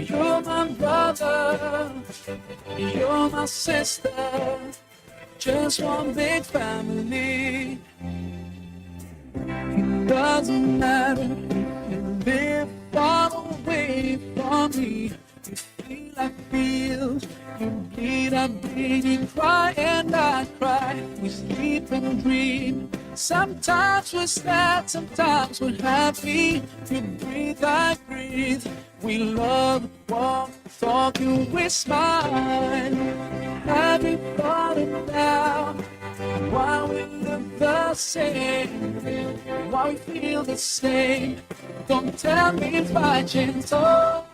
You're my brother, you're my sister, just one big family. It doesn't matter if you live far away from me. You feel, I feel, you bleed, I bleed, you cry and I cry. We sleep and dream. Sometimes we're sad, sometimes we're happy. You breathe, I breathe. We love, walk, talk, and we smile. Have you thought about why we look the same? Why we feel the same? Don't tell me if I gentle.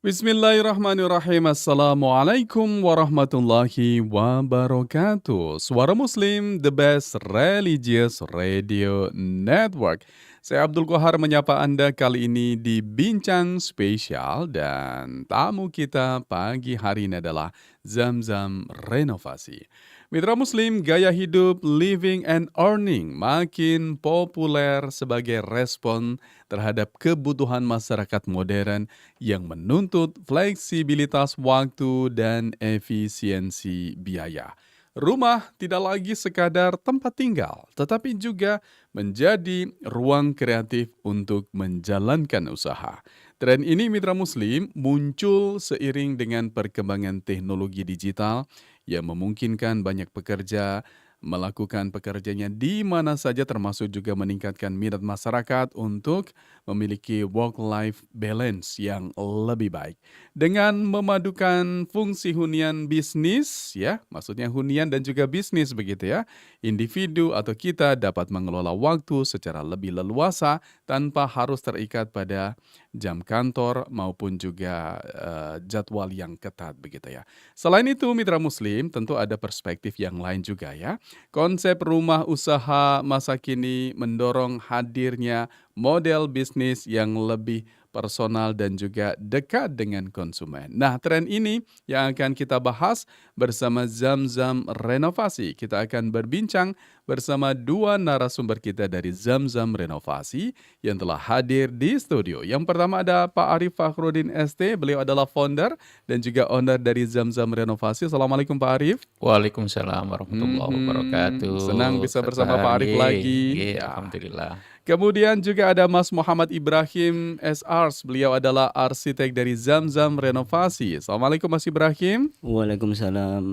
Bismillahirrahmanirrahim. Assalamualaikum warahmatullahi wabarakatuh. Suara Muslim, the best religious radio network. Saya Abdul Qahar menyapa Anda kali ini di Bincang Spesial dan tamu kita pagi hari ini adalah Zamzam Renovasi. Mitra Muslim, gaya hidup living and earning makin populer sebagai respon terhadap kebutuhan masyarakat modern yang menuntut fleksibilitas waktu dan efisiensi biaya. Rumah tidak lagi sekadar tempat tinggal, tetapi juga menjadi ruang kreatif untuk menjalankan usaha. Tren ini mitra muslim muncul seiring dengan perkembangan teknologi digital yang memungkinkan banyak pekerja melakukan pekerjaannya di mana saja termasuk juga meningkatkan minat masyarakat untuk memiliki work-life balance yang lebih baik. Dengan memadukan fungsi hunian bisnis, ya, maksudnya hunian dan juga bisnis begitu ya, individu atau kita dapat mengelola waktu secara lebih leluasa tanpa harus terikat pada jam kantor maupun juga jadwal yang ketat begitu ya. Selain itu mitra muslim tentu ada perspektif yang lain juga ya. Konsep rumah usaha masa kini mendorong hadirnya model bisnis yang lebih personal dan juga dekat dengan konsumen. Nah, tren ini yang akan kita bahas bersama Zamzam Renovasi. Kita akan berbincang bersama dua narasumber kita dari Zamzam Renovasi yang telah hadir di studio. Yang pertama ada Pak Arif Fakhrudin ST, beliau adalah founder dan juga owner dari Zamzam Renovasi. Assalamualaikum Pak Arif. Waalaikumsalam warahmatullahi wabarakatuh. Senang bisa bersama Pak Arif lagi. Ya. Alhamdulillah. Kemudian juga ada Mas Muhammad Ibrahim SRs, beliau adalah arsitek dari Zamzam Renovasi. Assalamualaikum Mas Ibrahim. Waalaikumsalam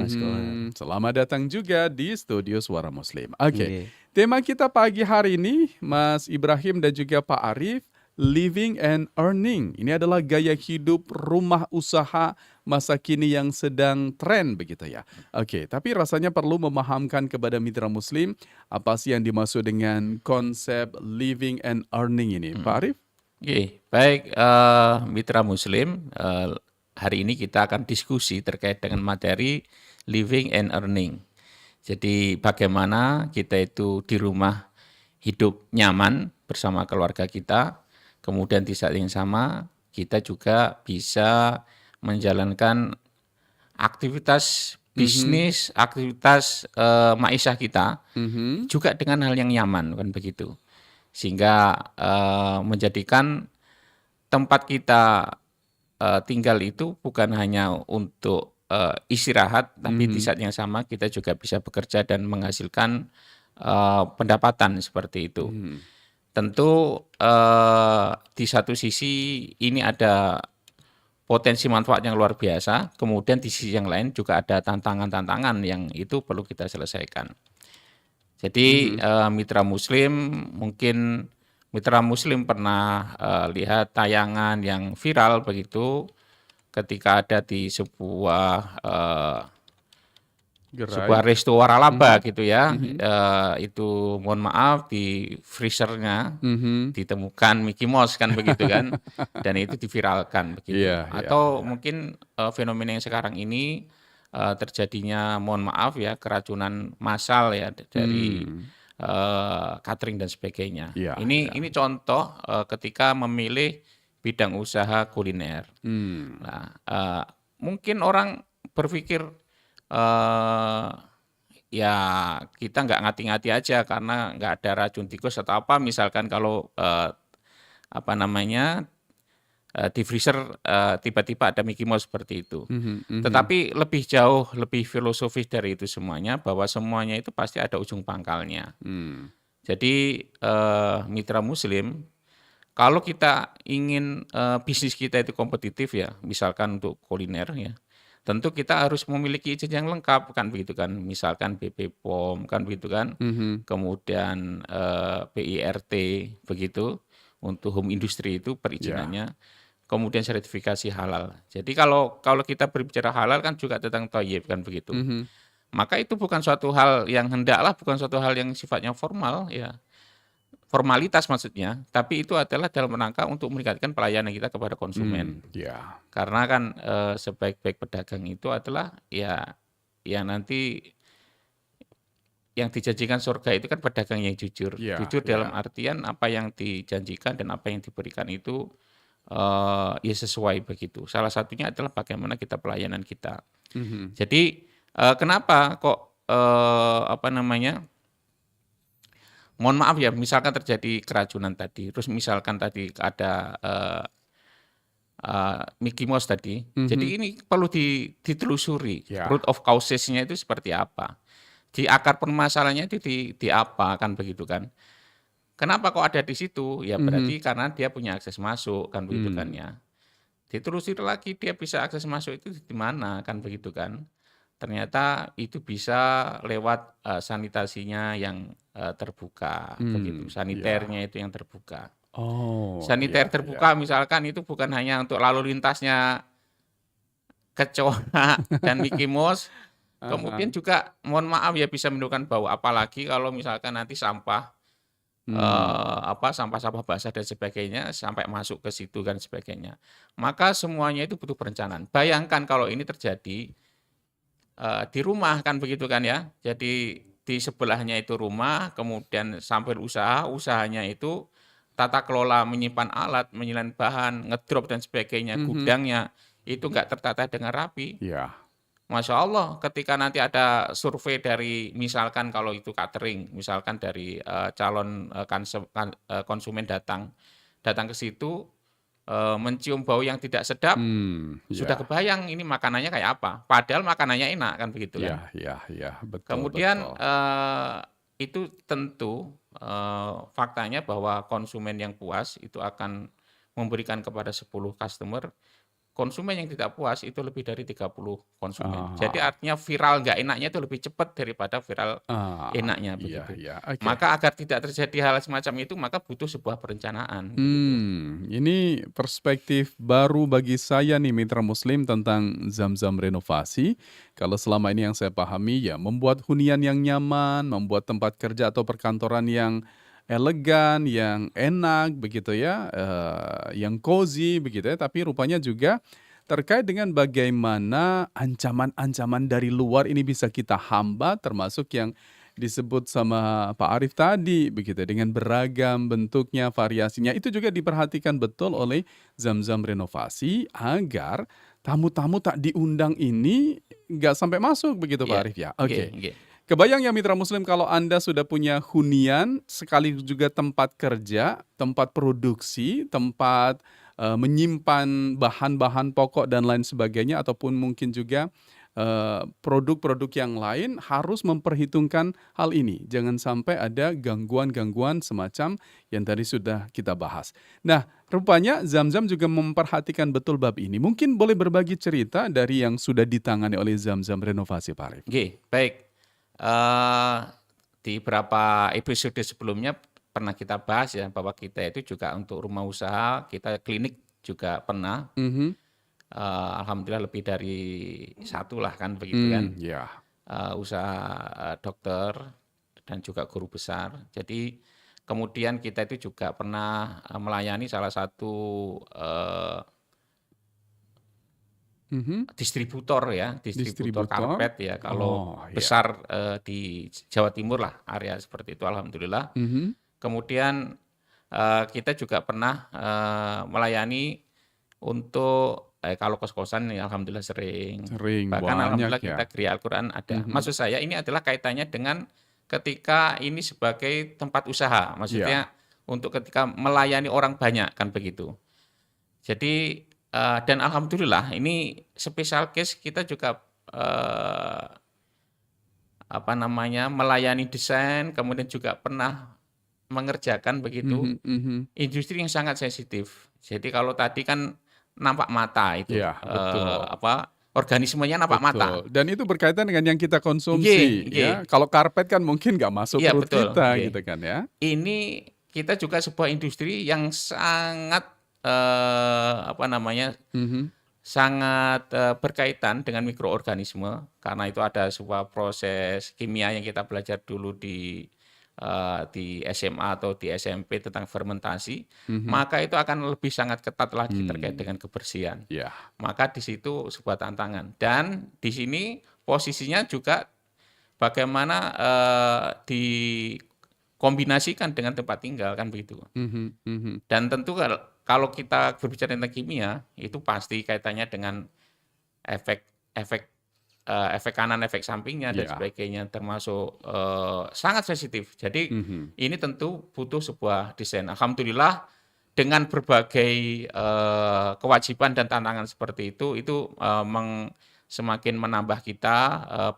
Mas Kohar. Selamat datang juga di studio Suara Muslim. Oke. Tema kita pagi hari ini Mas Ibrahim dan juga Pak Arif, living and earning. Ini adalah gaya hidup rumah usaha masa kini yang sedang tren begitu ya. Oke, tapi rasanya perlu memahamkan kepada mitra muslim apa sih yang dimaksud dengan konsep living and earning ini. Pak Arif? Oke, baik mitra muslim, hari ini kita akan diskusi terkait dengan materi living and earning. Jadi bagaimana kita itu di rumah hidup nyaman bersama keluarga kita, kemudian di saat yang sama kita juga bisa menjalankan aktivitas bisnis, aktivitas maisha kita juga dengan hal yang nyaman kan begitu. Sehingga menjadikan tempat kita tinggal itu bukan hanya untuk istirahat, tapi di saat yang sama kita juga bisa bekerja dan menghasilkan pendapatan seperti itu. Tentu di satu sisi ini ada potensi manfaat yang luar biasa, kemudian di sisi yang lain juga ada tantangan-tantangan yang itu perlu kita selesaikan. Jadi mitra muslim, mungkin mitra muslim pernah lihat tayangan yang viral begitu ketika ada di sebuah resto waralaba gitu ya, itu mohon maaf di freezernya ditemukan Mickey Mouse kan begitu kan, dan itu diviralkan begitu. Atau mungkin fenomena yang sekarang ini terjadinya mohon maaf ya keracunan massal ya dari catering dan sebagainya. Ini contoh ketika memilih bidang usaha kuliner. Nah, mungkin orang berpikir ya kita nggak ngati-ngati aja karena nggak ada racun tikus atau apa, misalkan kalau di freezer tiba-tiba ada Mickey Mouse seperti itu. Mhm. Tetapi lebih jauh, lebih filosofis dari itu semuanya, bahwa semuanya itu pasti ada ujung pangkalnya. Hmm. Jadi mitra muslim, kalau kita ingin bisnis kita itu kompetitif ya, misalkan untuk kuliner ya, tentu kita harus memiliki izin yang lengkap kan begitu kan, misalkan BPOM kan begitu kan, Mhm. kemudian PIRT begitu untuk home industry itu Ya. perizinannya, kemudian sertifikasi halal. Jadi kalau kita berbicara halal kan juga tentang thayyib kan begitu. Mhm. Maka itu bukan suatu hal yang hendaklah, bukan suatu hal yang sifatnya formal ya. Formalitas maksudnya, tapi itu adalah dalam rangka untuk meningkatkan pelayanan kita kepada konsumen. Ya. Karena kan sebaik-baik pedagang itu adalah ya nanti yang dijanjikan surga itu kan pedagang yang jujur. Ya, Jujur dalam ya. artian apa yang dijanjikan dan apa yang diberikan itu ya sesuai begitu. Salah satunya adalah bagaimana kita pelayanan kita. Mhm. Jadi kenapa kok mohon maaf ya, misalkan terjadi keracunan tadi, terus misalkan tadi ada Mickey Mouse tadi, jadi ini perlu ditelusuri Ya. root of causes-nya itu seperti apa, di akar permasalahannya itu di apa kan begitu kan? Kenapa kok ada di situ? Ya berarti karena dia punya akses masuk kan begitu kan ya. Ditelusuri lagi dia bisa akses masuk itu di mana kan begitu kan? Ternyata itu bisa lewat sanitasinya yang terbuka begitu, Ya. saniternya itu yang terbuka. Oh, Saniter ya, terbuka ya. misalkan itu bukan hanya untuk lalu lintasnya kecoa dan Mickey Mouse, kemudian juga mohon maaf ya bisa menimbulkan bau, apalagi kalau misalkan nanti sampah sampah-sampah basah dan sebagainya sampai masuk ke situ dan sebagainya. Maka semuanya itu butuh perencanaan. Bayangkan kalau ini terjadi di rumah kan begitu kan ya. Jadi di sebelahnya itu rumah, kemudian sampai usahanya itu tata kelola menyimpan alat, menyimpan bahan, ngedrop dan sebagainya, gudangnya itu enggak tertata dengan rapi. Ya. Masya Allah, ketika nanti ada survei dari misalkan kalau itu catering, misalkan dari calon konsumen datang ke situ mencium bau yang tidak sedap, sudah Ya. kebayang ini makanannya kayak apa. Padahal makanannya enak kan begitu kan. Ya, betul. Kemudian betul. itu tentu faktanya bahwa konsumen yang puas itu akan memberikan kepada 10 customer. Konsumen yang tidak puas itu lebih dari 30 konsumen. Jadi artinya viral nggak enaknya itu lebih cepat daripada viral enaknya Iya, begitu. iya. Oke. Maka agar tidak terjadi hal semacam itu, maka butuh sebuah perencanaan. Begitu. Ini perspektif baru bagi saya nih mitra muslim tentang Zamzam renovasi. Kalau selama ini yang saya pahami ya membuat hunian yang nyaman, membuat tempat kerja atau perkantoran yang elegan, yang enak begitu ya, yang cozy begitu ya. Tapi rupanya juga terkait dengan bagaimana ancaman-ancaman dari luar ini bisa kita hambat, termasuk yang disebut sama Pak Arief tadi begitu dengan beragam bentuknya, variasinya itu juga diperhatikan betul oleh Zamzam renovasi agar tamu-tamu tak diundang ini nggak sampai masuk begitu Pak Iya, Arief ya. nggih, Oke. nggih. Kebayang ya mitra muslim kalau Anda sudah punya hunian sekaligus juga tempat kerja, tempat produksi, tempat menyimpan bahan-bahan pokok dan lain sebagainya ataupun mungkin juga produk-produk yang lain harus memperhitungkan hal ini. Jangan sampai ada gangguan-gangguan semacam yang tadi sudah kita bahas. Nah, rupanya Zamzam juga memperhatikan betul bab ini. Mungkin boleh berbagi cerita dari yang sudah ditangani oleh Zamzam renovasi Pak Arief. Nggih, baik. Di beberapa episode sebelumnya pernah kita bahas ya bahwa kita itu juga untuk rumah usaha, kita klinik juga pernah. Alhamdulillah lebih dari satu lah kan begitu kan. Ya. Usaha dokter dan juga guru besar. Jadi kemudian kita itu juga pernah melayani salah satu distributor ya, distributor karpet ya. Kalau besar di Jawa Timur lah area seperti itu alhamdulillah. Kemudian kita juga pernah melayani untuk kalau kos-kosan ya alhamdulillah sering. Bahkan banyak alhamdulillah ya. kita gereja Al-Qur'an ada. Maksud saya ini adalah kaitannya dengan ketika ini sebagai tempat usaha. Maksudnya untuk ketika melayani orang banyak kan begitu. Jadi dan alhamdulillah ini special case kita juga melayani desain, kemudian juga pernah mengerjakan begitu Mhm mhm. industri yang sangat sensitif. Jadi kalau tadi kan nampak mata itu, Iya, betul. organismenya nampak mata. Betul, dan itu berkaitan dengan yang kita Nggih, konsumsi nggih. ya. Kalau karpet kan mungkin nggak masuk Iya perut betul, kita nggih. gitu kan ya. Ini kita juga sebuah industri yang sangat, Mhm. sangat, berkaitan dengan mikroorganisme, karena itu ada sebuah proses kimia yang kita belajar dulu di SMA atau di SMP tentang fermentasi, Mhm. maka itu akan lebih sangat ketat lagi terkait Mmm. dengan kebersihan. Iya. Maka di situ sebuah tantangan dan di sini posisinya juga bagaimana, dikombinasikan dengan tempat tinggal, kan begitu. Mhm mhm. Dan tentu kalau kita berbicara tentang kimia, itu pasti kaitannya dengan efek efek, efek kanan, efek sampingnya dan Iya. sebagainya, termasuk, sangat sensitif. Jadi Mhm. ini tentu butuh sebuah desain. Alhamdulillah dengan berbagai, kewajiban dan tantangan seperti itu, semakin menambah kita,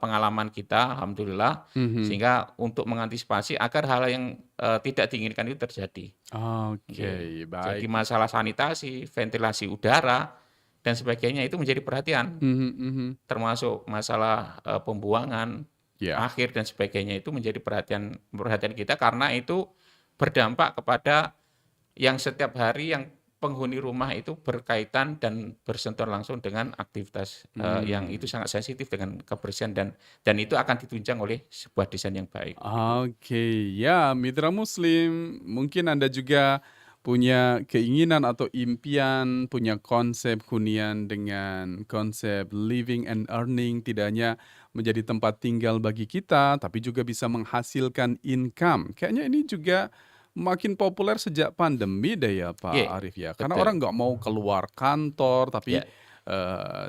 pengalaman kita alhamdulillah, Mhm. sehingga untuk mengantisipasi agar hal yang, tidak diinginkan itu terjadi. Nggih. Oke, Jadi baik. masalah sanitasi, ventilasi udara, dan sebagainya itu menjadi perhatian, Mhm mhm. termasuk masalah, pembuangan Iya. akhir dan sebagainya itu menjadi perhatian perhatian kita karena itu berdampak kepada yang setiap hari yang penghuni rumah itu berkaitan dan bersentuhan langsung dengan aktivitas, yang itu Mmm. sangat sensitif dengan kebersihan dan itu akan ditunjang oleh sebuah desain yang baik. Oke, ya mitra muslim, mungkin Anda juga punya keinginan atau impian, punya konsep hunian dengan konsep living and earning, tidak hanya menjadi tempat tinggal bagi kita, tapi juga bisa menghasilkan income. Kayaknya ini juga makin populer sejak pandemi deh ya Pak Iya, Arif ya, karena betul. orang nggak mau keluar kantor, tapi Ya,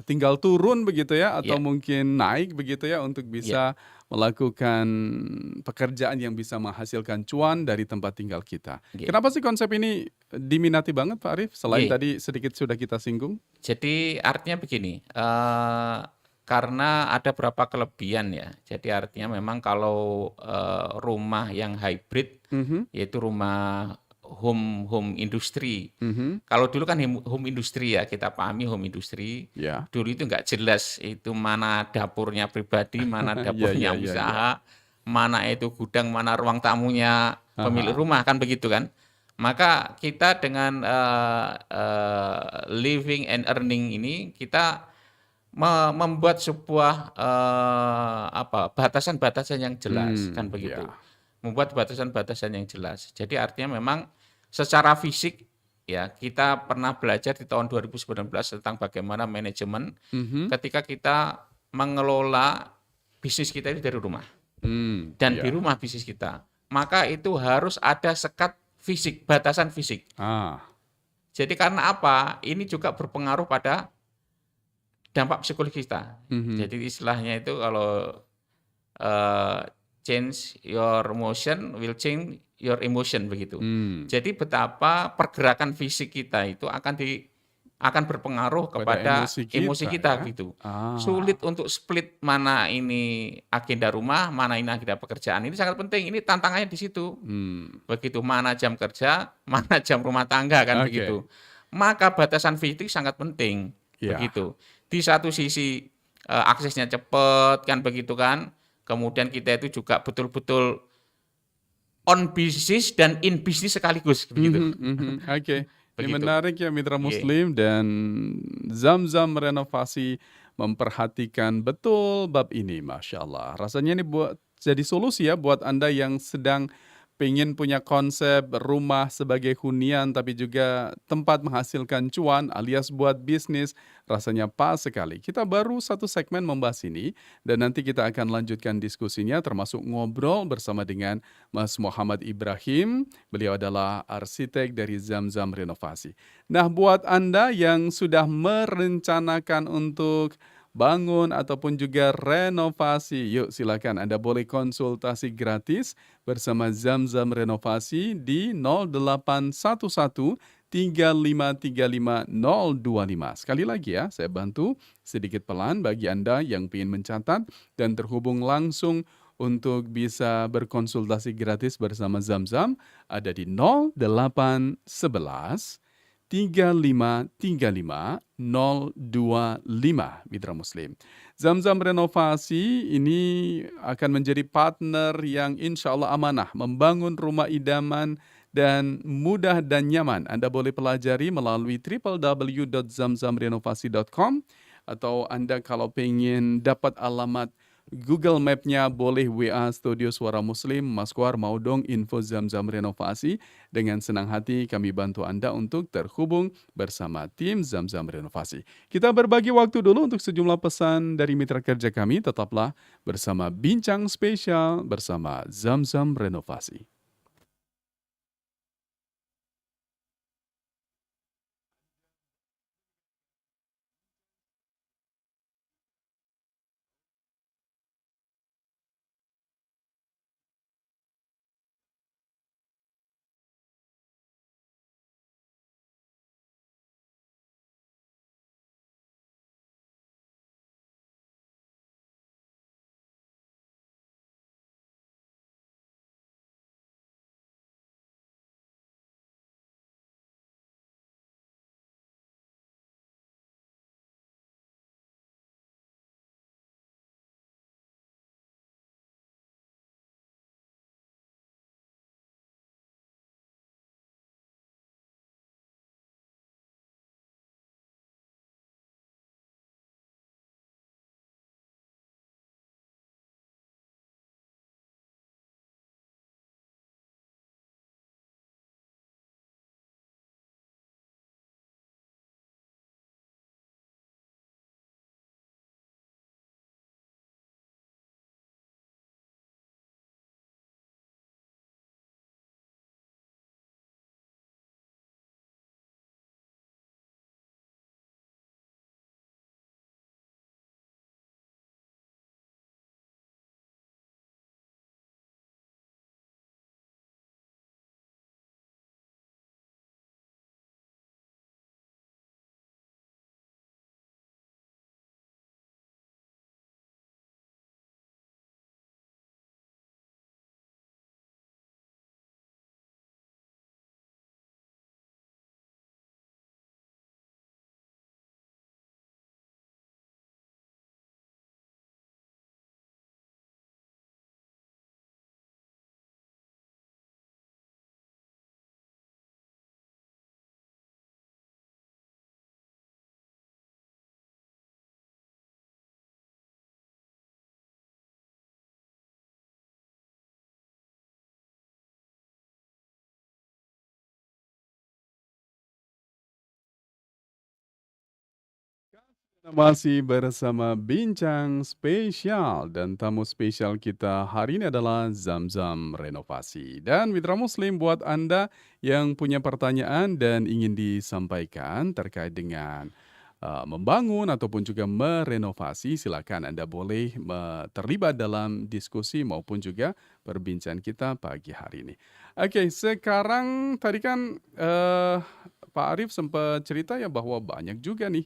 tinggal turun begitu ya, atau ya, mungkin naik begitu ya untuk ya, bisa melakukan pekerjaan yang bisa menghasilkan cuan dari tempat tinggal kita. nggih, Kenapa sih konsep ini diminati banget Pak Arif? Selain nggih. tadi sedikit sudah kita singgung? Jadi artinya begini, karena ada beberapa kelebihan ya. Jadi artinya memang kalau, rumah yang hybrid, Mhm, yaitu rumah home home industri. mhm, Kalau dulu kan home industri ya, kita pahami home industri, ya. dulu itu nggak jelas itu mana dapurnya pribadi, mana Iya iya dapurnya iya iya. usaha, mana itu gudang, mana ruang tamunya pemilik Aha, rumah, kan begitu kan. Maka kita dengan, living and earning ini, kita membuat sebuah, batasan-batasan yang jelas, kan begitu. iya. Membuat batasan-batasan yang jelas. Jadi artinya memang secara fisik, ya kita pernah belajar di tahun 2019 tentang bagaimana manajemen Mhm, ketika kita mengelola bisnis kita itu dari rumah dan di iya. rumah bisnis kita. Maka itu harus ada sekat fisik, batasan fisik. Ah, Jadi karena apa? Ini juga berpengaruh pada dampak psikologis kita. mhm, Jadi istilahnya itu kalau, eee, change your motion will change your emotion, begitu. mmm, Jadi betapa pergerakan fisik kita itu akan berpengaruh pada kepada emosi emosi kita kita, ya? gitu. Ah, Sulit untuk split mana ini agenda rumah, mana ini agenda pekerjaan. Ini sangat penting, ini tantangannya di situ. mmm, Begitu, mana jam kerja, mana jam rumah tangga, kan oke, begitu. Maka batasan fisik sangat penting, iya, begitu. Di satu sisi, aksesnya cepat, kan begitu kan. Kemudian kita itu juga betul-betul on bisnis dan in bisnis sekaligus, begitu. mhm mhm, oke. Ini Begitu. menarik ya mitra Iya. muslim dan Zamzam Renovasi memperhatikan betul bab ini, Masya Allah. Rasanya ini buat jadi solusi ya buat Anda yang sedang pengen punya konsep rumah sebagai hunian tapi juga tempat menghasilkan cuan alias buat bisnis. Rasanya pas sekali. Kita baru satu segmen membahas ini dan nanti kita akan lanjutkan diskusinya termasuk ngobrol bersama dengan Mas Muhammad Ibrahim. Beliau adalah arsitek dari Zamzam Renovasi. Nah, buat Anda yang sudah merencanakan untuk bangun ataupun juga renovasi, yuk silakan Anda boleh konsultasi gratis bersama Zamzam Renovasi di 0811 025. Sekali lagi ya, saya bantu sedikit pelan bagi Anda yang ingin mencatat dan terhubung langsung untuk bisa berkonsultasi gratis bersama Zamzam ada di 0811 3535 Mitra Muslim. Zamzam Renovasi ini akan menjadi partner yang insya Allah amanah membangun rumah idaman dan mudah dan nyaman. Anda boleh pelajari melalui www.zamzamrenovasi.com atau Anda kalau pengen dapat alamat Google Map-nya boleh WA Studio Suara Muslim, Mas Kuar mau dong info Zamzam Renovasi. Dengan senang hati kami bantu Anda untuk terhubung bersama tim Zamzam Renovasi. Kita berbagi waktu dulu untuk sejumlah pesan dari mitra kerja kami. Tetaplah bersama Bincang Spesial bersama Zamzam Renovasi. Masih bersama Bincang Spesial dan tamu spesial kita hari ini adalah Zamzam Renovasi. Dan Mitra Muslim buat Anda yang punya pertanyaan dan ingin disampaikan terkait dengan membangun ataupun juga merenovasi, silakan Anda boleh terlibat dalam diskusi maupun juga perbincangan kita pagi hari ini. Oke, sekarang tadi kan Pak Arief sempat cerita ya bahwa banyak juga nih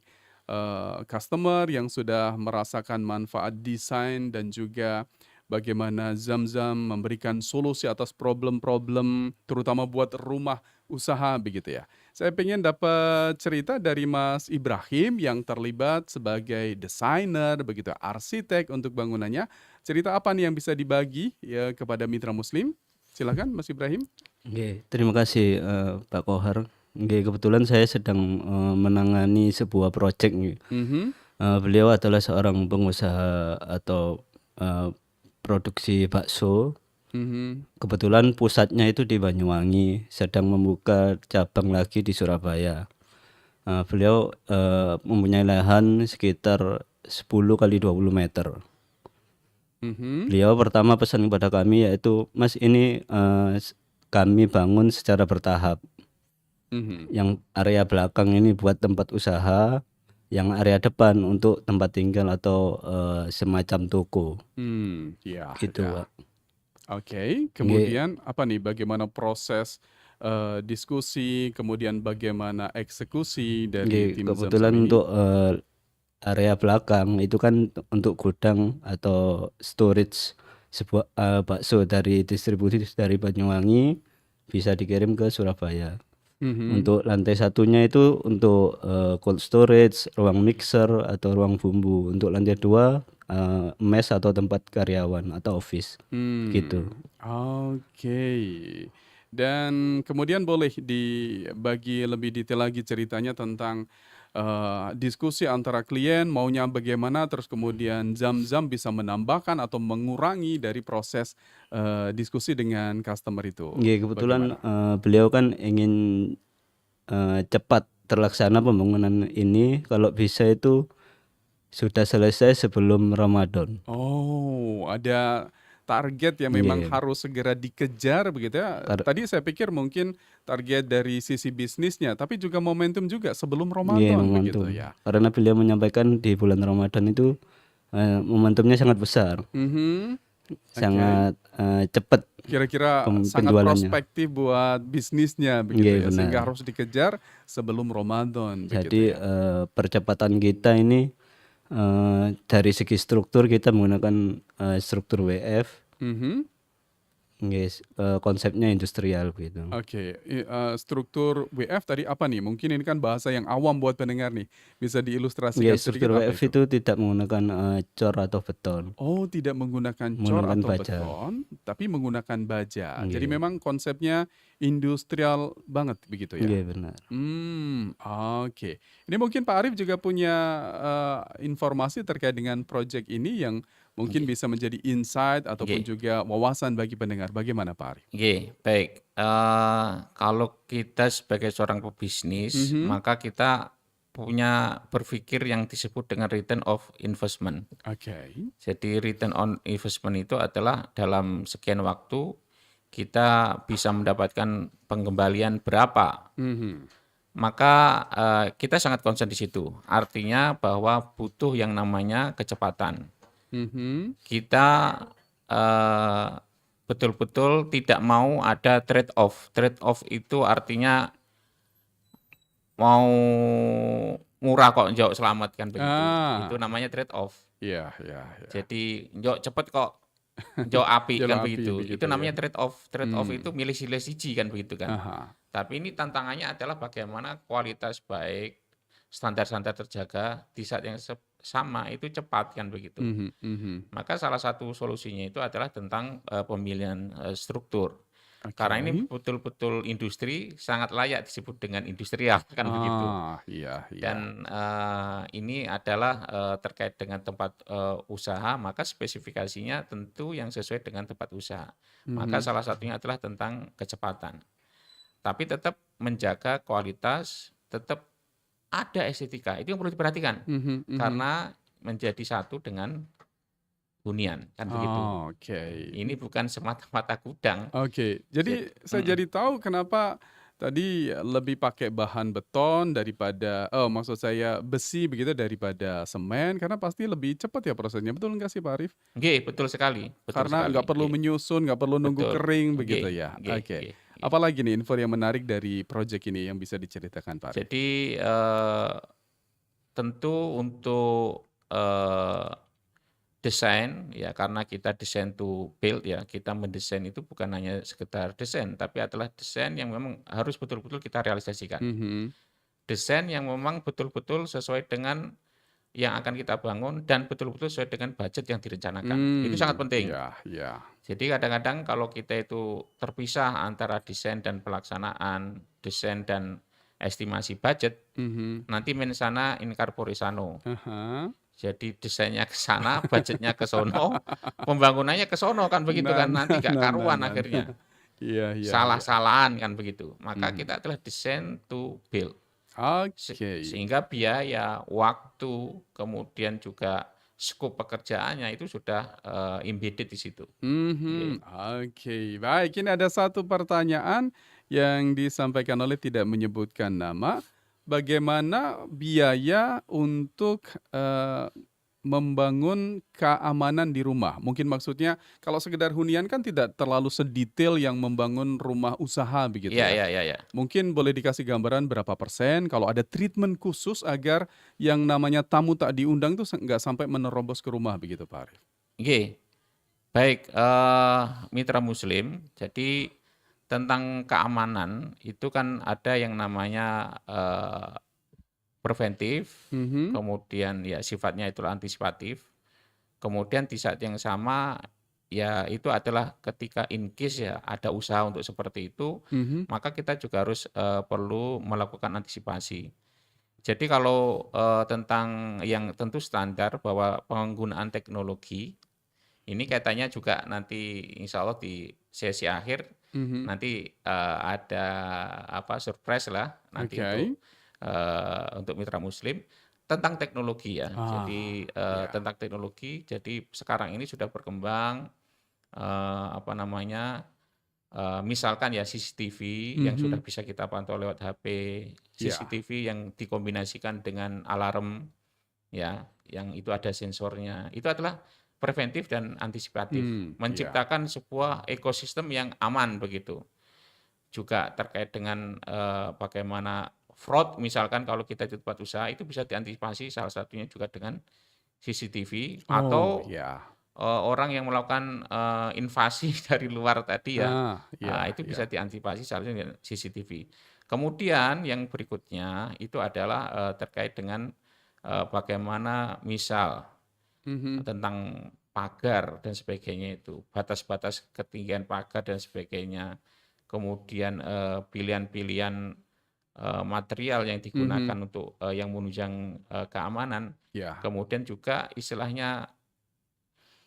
customer yang sudah merasakan manfaat desain dan juga bagaimana Zamzam memberikan solusi atas problem-problem terutama buat rumah usaha begitu ya. Saya pengen dapat cerita dari Mas Ibrahim yang terlibat sebagai desainer begitu, arsitek untuk bangunannya. Cerita apa nih yang bisa dibagi ya kepada mitra muslim? Silakan Mas Ibrahim. Oke, terima kasih Pak Kohar. Oke, kebetulan saya sedang menangani sebuah proyek. Beliau adalah seorang pengusaha atau produksi bakso. Kebetulan pusatnya itu di Banyuwangi, sedang membuka cabang lagi di Surabaya. Beliau mempunyai lahan sekitar 10 kali 20 meter. Beliau pertama pesan kepada kami yaitu, Mas ini kami bangun secara bertahap. Yang area belakang ini buat tempat usaha, yang area depan untuk tempat tinggal atau semacam toko. Ya, Gitu, ya. Pak. Oke, kemudian apa nih? Bagaimana proses diskusi, kemudian bagaimana eksekusi dari Nggih, tim kebetulan Zamzam ini? untuk area belakang itu kan untuk gudang atau storage sebuah bakso dari distribusi dari Banyuwangi bisa dikirim ke Surabaya. Mhm. Untuk lantai satunya itu untuk cold storage, ruang mixer atau ruang bumbu. Untuk lantai dua mes atau tempat karyawan atau office gitu. Oke. Dan kemudian boleh dibagi lebih detail lagi ceritanya tentang, diskusi antara klien maunya bagaimana, terus kemudian Zamzam bisa menambahkan atau mengurangi dari proses, diskusi dengan customer itu, Nggih, kebetulan bagaimana? beliau kan ingin cepat terlaksana pembangunan ini, kalau bisa itu sudah selesai sebelum Ramadan. Oh, ada target yang memang Nggih, harus segera dikejar begitu ya? tar Tadi saya pikir mungkin target dari sisi bisnisnya, tapi juga momentum juga sebelum nggih, Ramadan begitu momentum. ya? Karena beliau menyampaikan di bulan Ramadan itu momentumnya sangat besar, Mhm, oke. sangat cepat Kira-kira sangat penjualannya. prospektif buat bisnisnya begitu Nggih, ya, benar. sehingga harus dikejar sebelum Ramadan begitu Jadi ya? percepatan kita ini dari segi struktur kita menggunakan struktur WF, Mhm. nggih, konsepnya industrial gitu. Oke, struktur WF tadi apa nih? Mungkin ini kan bahasa yang awam buat pendengar nih, bisa Nggih, diilustrasikan struktur sedikit apa WF itu? itu tidak menggunakan cor atau beton, Oh, tidak menggunakan cor menggunakan atau baja. beton, tapi menggunakan baja. Jadi Nggih, memang konsepnya industrial banget begitu ya? nggih benar. Oke. Ini mungkin Pak Arif juga punya, informasi terkait dengan proyek ini yang mungkin Nggih, bisa menjadi insight ataupun nggih, juga wawasan bagi pendengar. Bagaimana Pak Arif? nggih, baik. Kalau kita sebagai seorang pebisnis, Mhm, maka kita punya berpikir yang disebut dengan return of investment. oke. Jadi return on investment itu adalah dalam sekian waktu kita bisa mendapatkan pengembalian berapa. Mhm, Maka kita sangat concern di situ. Artinya bahwa butuh yang namanya kecepatan. mhm. Kita eh, betul-betul tidak mau ada trade off. Trade off itu artinya mau murah kok njok selamat kan begitu. Itu Ah, namanya trade off. iya iya iya. Jadi njok cepet kok njok api kan Jalan api begitu. Itu begitu ya? namanya trade off. Trade off itu Mmm, milih-milih siji kan begitu kan. aha. Tapi ini tantangannya adalah bagaimana kualitas baik, standar-standar terjaga di saat yang sama itu cepat kan begitu. Mhm mhm. Maka salah satu solusinya itu adalah tentang pemilihan struktur. Karena ini Oke. betul-betul industri sangat layak disebut dengan industrial kan begitu. Ah, iya iya. Dan ini adalah terkait dengan tempat usaha, maka spesifikasinya tentu yang sesuai dengan tempat usaha. Maka Mhm salah satunya adalah tentang kecepatan. Tapi tetap menjaga kualitas, tetap ada estetika. Itu yang perlu diperhatikan. mhm mhm. Karena menjadi satu dengan hunian, kan begitu. Oke. Ini bukan semata-mata gudang. Oke, jadi saya Mhm. jadi tahu kenapa tadi lebih pakai bahan beton daripada maksud saya besi begitu daripada semen, karena pasti lebih cepat ya prosesnya, betul nggak sih Pak Arif? Nggih, betul sekali, betul Karena sekali. nggak perlu Nggih, menyusun, nggak perlu nunggu betul. kering begitu Nggih, ya? nggih, Oke. nggih, nggih. Apalagi nih info yang menarik dari proyek ini yang bisa diceritakan Pak Arif? Jadi, tentu untuk, desain ya karena kita desain to build ya, kita mendesain itu bukan hanya sekedar desain, tapi adalah desain yang memang harus betul-betul kita realisasikan. Mhm. Desain yang memang betul-betul sesuai dengan yang akan kita bangun dan betul-betul sesuai dengan budget yang direncanakan. Itu sangat penting. Iya iya. Jadi kadang-kadang kalau kita itu terpisah antara desain dan pelaksanaan, desain dan estimasi budget, Mhm. nanti mensana in corpore sano. Ah. Jadi desainnya ke sana, budgetnya ke sono, pembangunannya ke sono kan begitu Nah kan, nah nanti nggak nah nah karuan nah nah. akhirnya. Iya iya iya. Salah-salahan kan begitu. Maka Mhm. kita adalah desain to build. Oke. Sehingga biaya, waktu, kemudian juga skop pekerjaannya itu sudah embedded di situ. Nggih. Oke. Baik, ini ada satu pertanyaan yang disampaikan oleh tidak menyebutkan nama. Bagaimana biaya untuk, membangun keamanan di rumah. Mungkin maksudnya kalau sekedar hunian kan tidak terlalu sedetail yang membangun rumah usaha begitu Iya, ya. iya, iya, iya. Mungkin boleh dikasih gambaran berapa persen kalau ada treatment khusus agar yang namanya tamu tak diundang tuh nggak sampai menerobos ke rumah begitu Pak Arief. Nggih. Baik, mitra muslim, jadi tentang keamanan itu kan ada yang namanya preventif, Mhm. kemudian ya sifatnya itulah antisipatif, kemudian di saat yang sama ya itu adalah ketika in case ya ada usaha untuk seperti itu, Mhm. maka kita juga harus perlu melakukan antisipasi. Jadi kalau tentang yang tentu standar bahwa penggunaan teknologi ini kaitannya juga nanti insya Allah di sesi akhir Mhm. nanti ada apa surprise lah nanti Oke. untuk mitra muslim tentang teknologi ya. Ah, Jadi ya. tentang teknologi. Jadi sekarang ini sudah berkembang apa namanya misalkan ya CCTV yang sudah Mhm. bisa kita pantau lewat HP, Ya. CCTV yang dikombinasikan dengan alarm ya, yang itu ada sensornya. Itu adalah preventif dan antisipatif, Ya. menciptakan sebuah ekosistem yang aman begitu. Juga terkait dengan bagaimana fraud misalkan kalau kita di tempat usaha itu bisa diantisipasi salah satunya juga dengan CCTV Oh, atau ya. orang yang melakukan invasi dari luar tadi ya, Ah, ya, itu bisa ya. diantisipasi salah satunya dengan CCTV. Kemudian yang berikutnya itu adalah terkait dengan bagaimana misal Mhm. tentang pagar dan sebagainya itu, batas-batas ketinggian pagar dan sebagainya. Kemudian pilihan-pilihan material yang digunakan Mhm. untuk yang menunjang keamanan. Ya. Kemudian juga istilahnya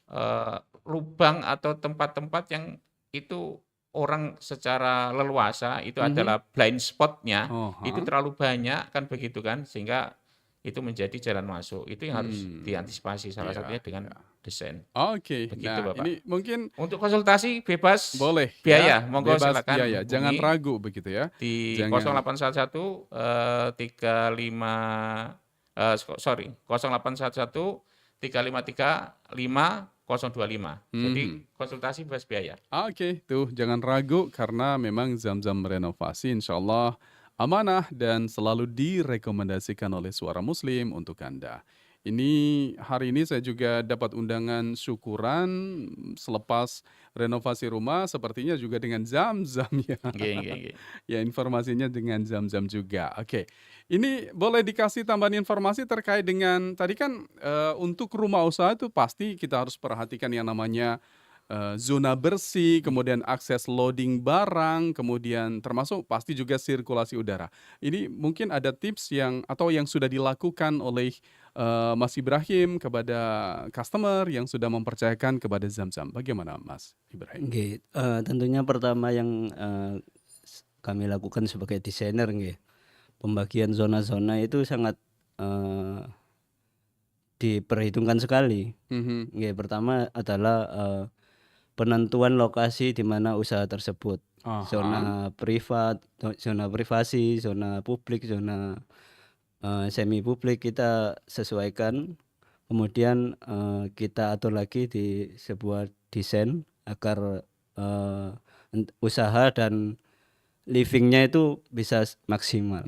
eee, lubang atau tempat-tempat yang itu orang secara leluasa itu Mhm. adalah blind spot-nya, Oh, itu heeh. terlalu banyak kan begitu kan, sehingga itu menjadi jalan masuk. Itu yang harus diantisipasi salah Iya, satunya dengan iya. desain. Oke, Begitu nah Bapak. ini mungkin Untuk konsultasi bebas boleh ya, biaya, monggo bebas silakan biaya, jangan hubungi ragu begitu ya. di Jangan 0811 35 sorry 0811 353 5025. Jadi mhm. konsultasi bebas biaya. Oke, tuh jangan ragu karena memang Zam-Zam renovasi insya Allah amanah dan selalu direkomendasikan oleh Suara Muslim untuk Anda. Hari ini saya juga dapat undangan syukuran selepas renovasi rumah sepertinya juga dengan Zam-Zam ya. Nggih, nggih, nggih. Ya informasinya dengan Zam-Zam juga. Oke, ini boleh dikasih tambahan informasi terkait dengan tadi kan untuk rumah usaha itu pasti kita harus perhatikan yang namanya zona bersih, kemudian akses loading barang, kemudian termasuk pasti juga sirkulasi udara. Ini mungkin ada tips yang atau yang sudah dilakukan oleh, Mas Ibrahim kepada customer yang sudah mempercayakan kepada Zam-Zam. Bagaimana Mas Ibrahim? Nggih, tentunya pertama yang, kami lakukan sebagai desainer nggih, pembagian zona-zona itu sangat, eee, diperhitungkan sekali. Mhm. Nggih, pertama adalah, penentuan lokasi di mana usaha tersebut, Aha. zona privat, zona privasi, zona publik, zona, semi publik kita sesuaikan, kemudian, kita atur lagi di sebuah desain agar, usaha dan living-nya itu bisa maksimal,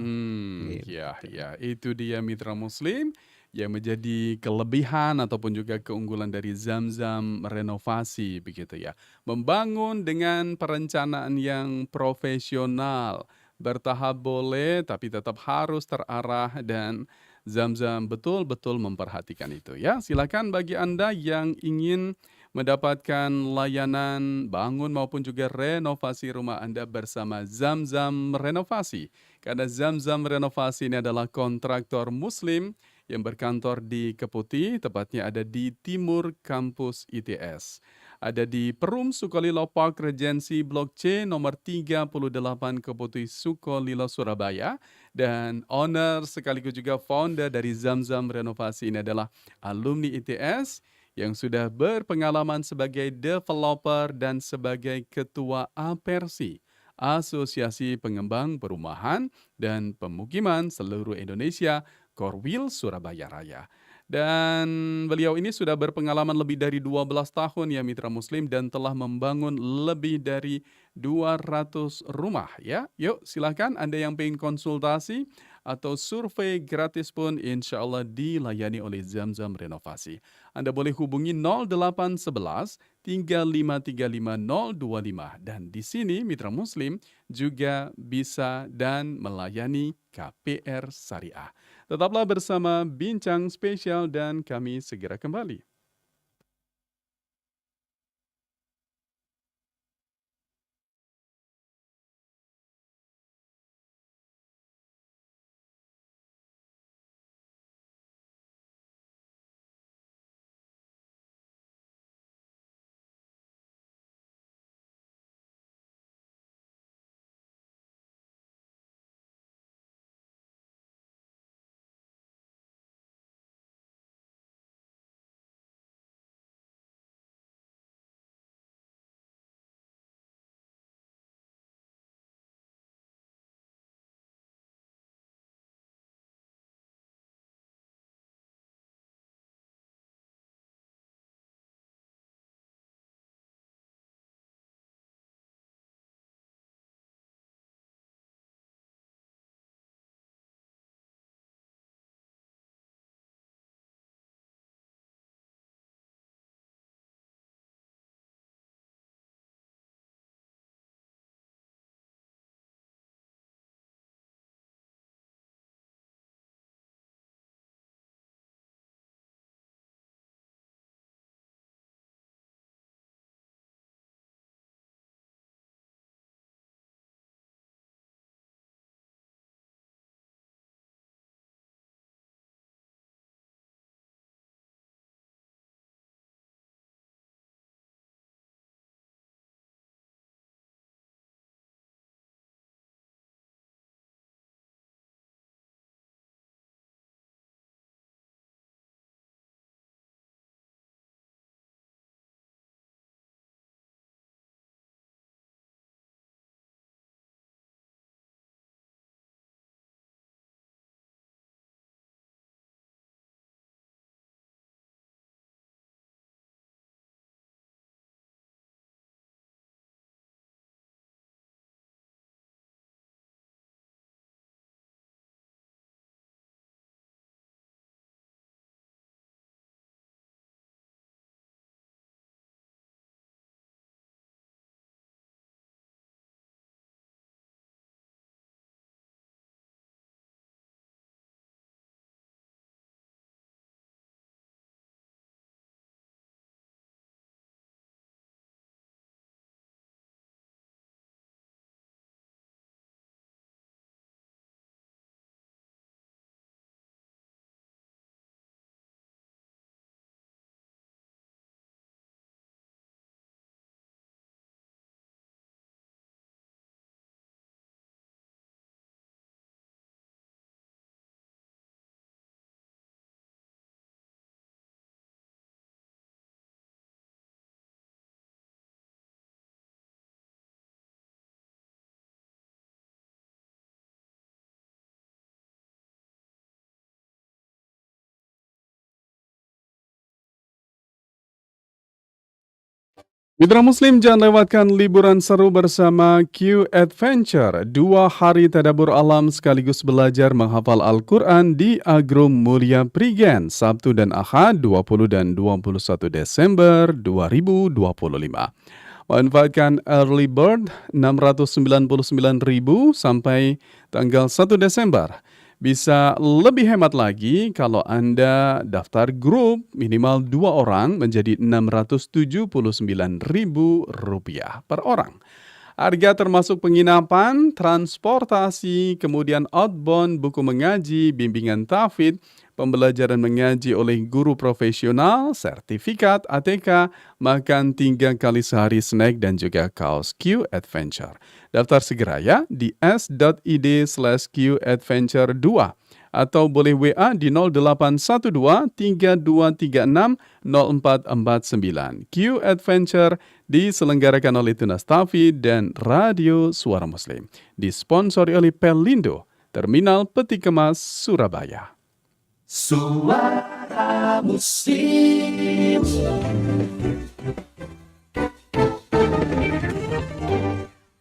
Ya, gitu. ya, itu dia mitra muslim yang menjadi kelebihan ataupun juga keunggulan dari Zam-Zam renovasi begitu ya. Membangun dengan perencanaan yang profesional, bertahap boleh tapi tetap harus terarah dan Zam-Zam betul-betul memperhatikan itu ya. Silakan bagi Anda yang ingin mendapatkan layanan bangun maupun juga renovasi rumah Anda bersama Zam-Zam Renovasi. Karena Zam-Zam Renovasi ini adalah kontraktor muslim yang berkantor di Keputi, tepatnya ada di timur kampus ITS. Ada di Perum Sukolilo Park Regency Blok C nomor 38 Keputi Sukolilo Surabaya. Dan owner sekaligus juga founder dari Zam-Zam Renovasi ini adalah alumni ITS yang sudah berpengalaman sebagai developer dan sebagai ketua Apersi, Asosiasi Pengembang Perumahan dan Pemukiman Seluruh Indonesia, Korwil Surabaya Raya. Dan beliau ini sudah berpengalaman lebih dari 12 tahun ya Mitra Muslim dan telah membangun lebih dari 200 rumah ya. Yuk silahkan Anda yang pengen konsultasi atau survei gratis pun insya Allah dilayani oleh Zamzam Renovasi. Anda boleh hubungi 0811 3535025 dan di sini Mitra Muslim juga bisa dan melayani KPR Syariah. Tetaplah bersama Bincang Spesial dan kami segera kembali. Mitra Muslim jangan lewatkan liburan seru bersama Q Adventure. 2 hari tadabbur alam sekaligus belajar menghafal Al-Quran di Agro Mulia Prigen, Sabtu dan Ahad 20 dan 21 Desember 2025. Manfaatkan early bird 699.000 sampai tanggal 1 Desember. Bisa lebih hemat lagi kalau Anda daftar grup minimal 2 orang menjadi Rp679.000 per orang. Harga termasuk penginapan, transportasi, kemudian outbound, buku mengaji, bimbingan tahfidz, pembelajaran mengaji oleh guru profesional, sertifikat, ATK, makan 3 kali sehari snack dan juga kaos Q Adventure. Daftar segera ya di s.id/qadventure2 atau boleh WA di 0812 3236 0449. Q Adventure diselenggarakan oleh Tunas Tauhid dan Radio Suara Muslim. Disponsori oleh Pelindo, Terminal Peti Kemas, Surabaya. Suara Suara Muslim.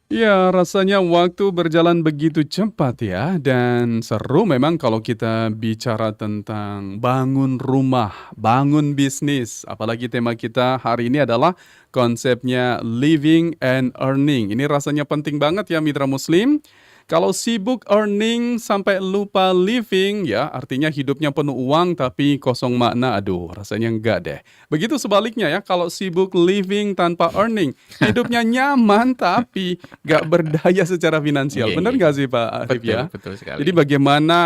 Ya, rasanya waktu berjalan begitu cepat ya, dan seru memang kalau kita bicara tentang bangun rumah, bangun bisnis. Apalagi tema kita hari ini adalah konsepnya living and earning. Ini rasanya penting banget ya mitra muslim. Kalau sibuk earning sampai lupa living, ya artinya hidupnya penuh uang tapi kosong makna, aduh rasanya enggak deh. Begitu sebaliknya ya, kalau sibuk living tanpa earning, hidupnya nyaman tapi enggak berdaya secara finansial. Iya, Benar iya. nggak sih Pak Arif Betul, ya? betul sekali. Jadi bagaimana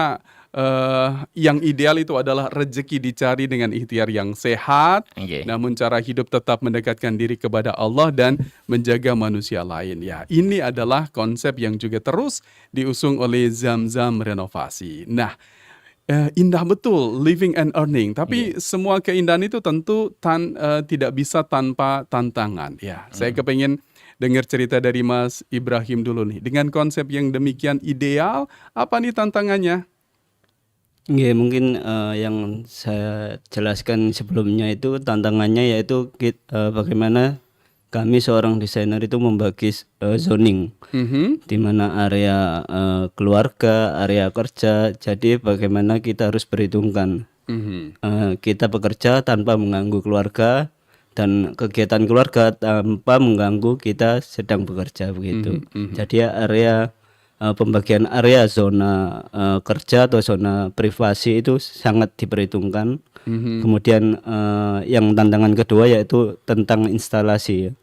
yang ideal itu adalah rezeki dicari dengan ikhtiar yang sehat, Oke. namun cara hidup tetap mendekatkan diri kepada Allah dan menjaga manusia lain. Ya, ini adalah konsep yang juga terus diusung oleh Zamzam Renovasi. Nah, indah betul living and earning, tapi semua keindahan itu tentu tidak bisa tanpa tantangan. Ya, saya kepengen dengar cerita dari Mas Ibrahim dulu nih. Dengan konsep yang demikian ideal, apa nih tantangannya? Ya, mungkin yang saya jelaskan sebelumnya itu tantangannya yaitu bagaimana kami seorang desainer itu membagi zoning, di mana area keluarga, area kerja. Jadi bagaimana kita harus perhitungkan kita bekerja tanpa mengganggu keluarga dan kegiatan keluarga tanpa mengganggu kita sedang bekerja begitu. Jadi area pembagian area zona kerja atau zona privasi itu sangat diperhitungkan. Kemudian yang tantangan kedua yaitu tentang instalasi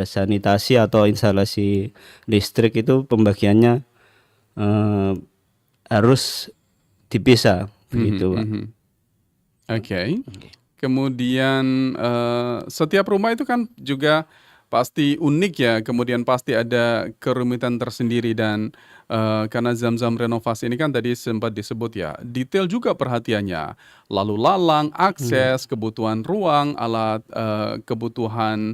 sanitasi atau instalasi listrik, itu pembagiannya harus dipisah begitu, Pak. Oke. Kemudian setiap rumah itu kan juga pasti unik ya, kemudian pasti ada kerumitan tersendiri dan karena Zamzam Renovasi ini kan tadi sempat disebut ya, detail juga perhatiannya, lalu lalang, akses, kebutuhan ruang, kebutuhan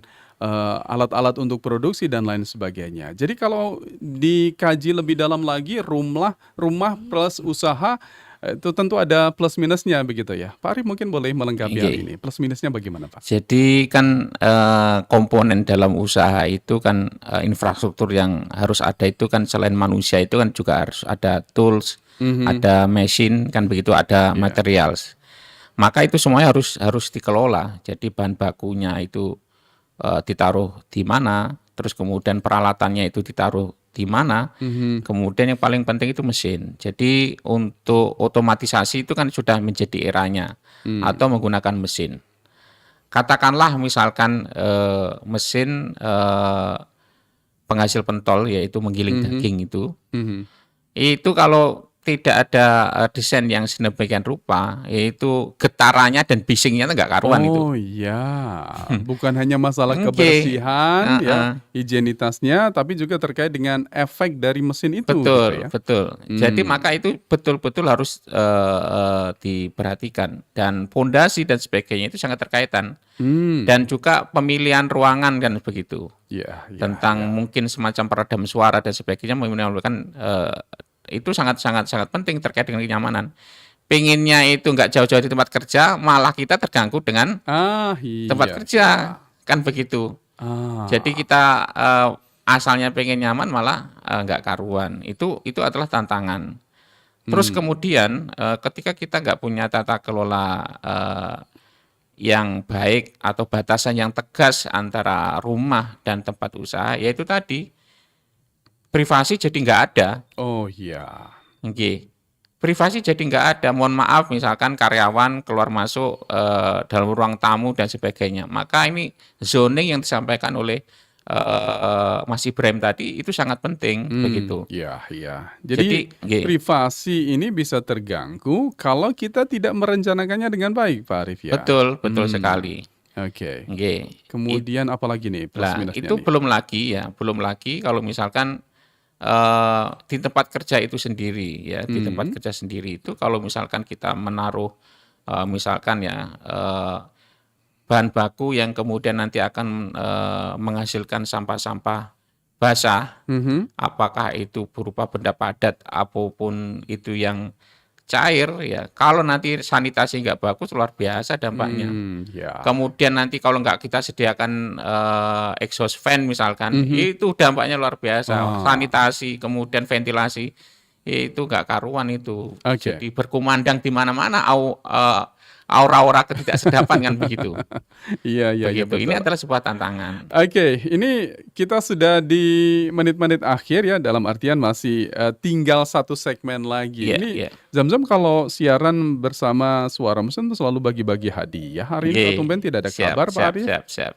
alat-alat untuk produksi dan lain sebagainya. Jadi kalau dikaji lebih dalam lagi, rumah plus usaha itu tentu ada plus minusnya begitu ya. Pak Arif mungkin boleh melengkapi hal ini. Plus minusnya bagaimana Pak? Jadi kan komponen dalam usaha itu kan infrastruktur yang harus ada itu kan selain manusia itu kan juga harus ada tools, ada mesin kan begitu, ada materials. Maka itu semuanya harus dikelola. Jadi bahan bakunya itu ditaruh di mana, terus kemudian peralatannya itu ditaruh di mana, kemudian yang paling penting itu mesin. Jadi untuk otomatisasi itu kan sudah menjadi eranya, atau menggunakan mesin. Katakanlah misalkan mesin penghasil pentol, yaitu menggiling daging itu kalau tidak ada desain yang sedemikian rupa, yaitu getarannya dan bisingnya nggak karuan itu. Oh iya, bukan hanya masalah kebersihan, ya, higienitasnya, tapi juga terkait dengan efek dari mesin itu. Betul, gitu ya? betul. Jadi maka itu betul-betul harus diperhatikan, dan pondasi dan sebagainya itu sangat terkaitan. Dan juga pemilihan ruangan kan begitu. Tentang mungkin semacam peredam suara dan sebagainya, menimbulkan itu sangat penting terkait dengan kenyamanan. Pengennya itu nggak jauh-jauh di tempat kerja, malah kita terganggu dengan tempat kerja, kan begitu. Jadi kita asalnya pengen nyaman malah nggak karuan. Itu adalah tantangan. Terus kemudian ketika kita nggak punya tata kelola yang baik atau batasan yang tegas antara rumah dan tempat usaha, yaitu tadi privasi jadi nggak ada. Oh iya. Oke. Privasi jadi nggak ada. Mohon maaf, misalkan karyawan keluar masuk dalam ruang tamu dan sebagainya. Maka ini zoning yang disampaikan oleh Mas Ibrahim tadi itu sangat penting begitu. Iya, iya. Jadi privasi ini bisa terganggu kalau kita tidak merencanakannya dengan baik, Pak Arif ya. Betul sekali. Oke. Kemudian apalagi nih plus minusnya? Itu nih? belum lagi kalau misalkan di tempat kerja itu sendiri ya, di tempat kerja sendiri itu kalau misalkan kita menaruh misalkan ya bahan baku yang kemudian nanti akan menghasilkan sampah-sampah basah, apakah itu berupa benda padat apapun itu yang cair ya. Kalau nanti sanitasi nggak bagus luar biasa dampaknya. Ya. Kemudian nanti kalau nggak kita sediakan exhaust fan misalkan, itu dampaknya luar biasa. Sanitasi, kemudian ventilasi, itu nggak karuan itu. Oke. Jadi berkumandang di mana-mana aura-aura ketidaksedapan kan begitu. Iya, Begitu. Ini betul. adalah sebuah tantangan. Oke, ini kita sudah di menit-menit akhir ya, dalam artian masih tinggal satu segmen lagi. Iya, Ini iya. Zamzam kalau siaran bersama Suara Muslim itu selalu bagi-bagi hadiah. Hari ini Nggih. kok tumben tidak ada Siap, kabar Pak siap, Arif?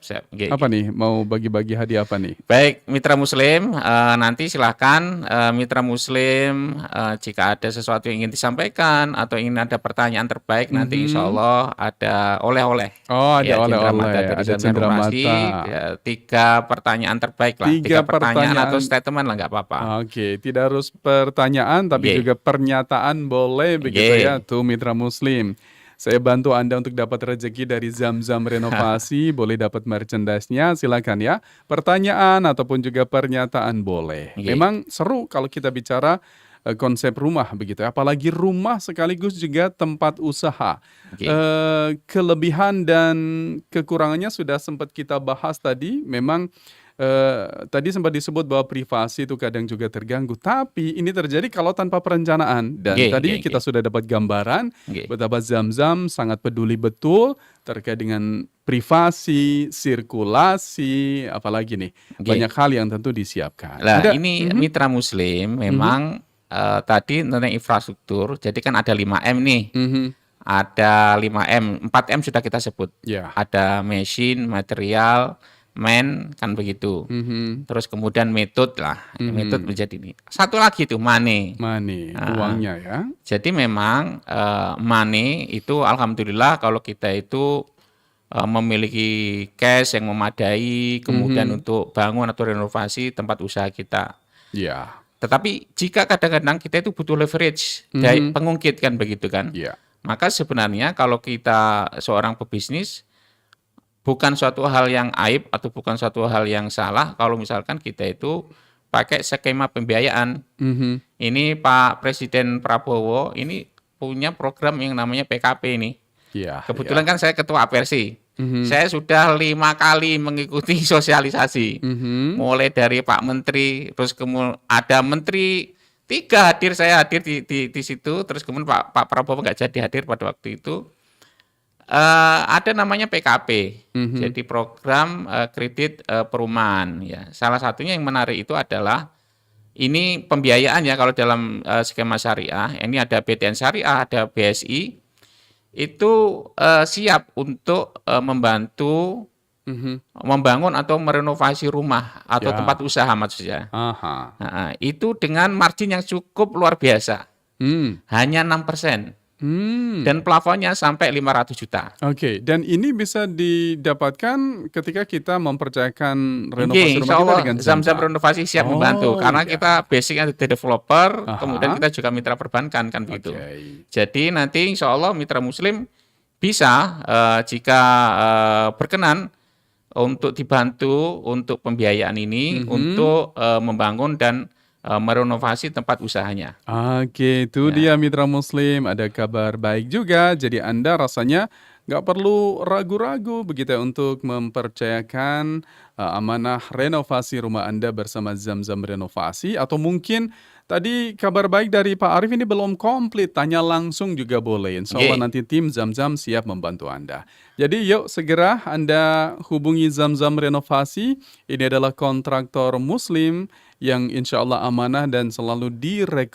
siap. Nggih, Apa nggih. nih, mau bagi-bagi hadiah apa nih? Baik, mitra Muslim, nanti silahkan mitra Muslim jika ada sesuatu yang ingin disampaikan atau ingin ada pertanyaan terbaik, nanti insya Allah ada oleh-oleh. Oh, ada Ya, oleh-oleh, cenderamata dari ada Zamzam Informasi, cenderamata. ya, 3 pertanyaan terbaik lah, 3 Tiga pertanyaan atau pertanyaan. statement lah nggak apa-apa. Oke, tidak harus pertanyaan tapi Nggih. juga pernyataan boleh begitu Nggih. ya, tuh mitra Muslim. Saya bantu Anda untuk dapat rezeki dari Zamzam Renovasi, boleh dapat merchandise-nya, silakan ya. Pertanyaan ataupun juga pernyataan boleh. Nggih. Memang seru kalau kita bicara konsep rumah begitu ya. Apalagi rumah sekaligus juga tempat usaha. Nggih. Kelebihan dan kekurangannya sudah sempat kita bahas tadi. Memang tadi sempat disebut bahwa privasi itu kadang juga terganggu. Tapi ini terjadi kalau tanpa perencanaan. Dan Nggih, tadi nggih, kita nggih. sudah dapat gambaran Nggih. betapa Zamzam sangat peduli betul terkait dengan privasi, sirkulasi, apalagi nih. Nggih. Banyak hal yang tentu disiapkan. Lah, Ada- ini mitra Muslim memang tadi tentang infrastruktur, jadi kan ada 5M nih. Mhm. Ada 5M, 4M sudah kita sebut. Ya. Ada machine, material, man, kan begitu. Mhm. Terus kemudian metode lah, metode menjadi ini. Satu lagi tuh money. Money, uangnya ya. Jadi memang money itu alhamdulillah kalau kita itu memiliki cash yang memadai, kemudian untuk bangun atau renovasi tempat usaha kita. Ya. Tetapi jika kadang-kadang kita itu butuh leverage dari pengungkit kan begitu kan. Ya. Maka sebenarnya kalau kita seorang pebisnis, bukan suatu hal yang aib atau bukan suatu hal yang salah kalau misalkan kita itu pakai skema pembiayaan. Mhm. Ini Pak Presiden Prabowo ini punya program yang namanya PKP ini. Ya. Kebetulan kan saya ketua Apersi. Saya sudah 5 kali mengikuti sosialisasi. Mhm. Mulai dari Pak Menteri, terus kemudian ada Menteri 3 hadir, saya hadir di situ, terus kemudian Pak Prabowo nggak jadi hadir pada waktu itu. Ada namanya PKP, jadi program kredit perumahan. Ya, salah satunya yang menarik itu adalah ini pembiayaan ya kalau dalam skema syariah. Ini ada BTN Syariah, ada BSI, itu siap untuk membantu membangun atau merenovasi rumah atau Ya. tempat usaha maksudnya. Aha. Nah, itu dengan margin yang cukup luar biasa, hanya 6%. Dan plafonnya sampai 500 juta. Oke, dan ini bisa didapatkan ketika kita mempercayakan renovasi Oke, rumah insya kita Allah dengan Zamzam Renovasi siap Oh, membantu karena iya. kita basicnya di developer, Aha. kemudian kita juga mitra perbankan kan begitu. Oke. Jadi nanti insya Allah mitra Muslim bisa jika berkenan untuk dibantu untuk pembiayaan ini untuk membangun dan merenovasi tempat usahanya. Oke, itu dia mitra Muslim. Ada kabar baik juga. Jadi Anda rasanya nggak perlu ragu-ragu begitu ya untuk mempercayakan amanah renovasi rumah Anda bersama Zamzam Renovasi. Atau mungkin tadi kabar baik dari Pak Arif ini belum komplit. Tanya langsung juga boleh. Insya Allah Oke. nanti tim Zamzam siap membantu Anda. Jadi yuk segera Anda hubungi Zamzam Renovasi. Ini adalah kontraktor Muslim yang insya Allah amanah dan selalu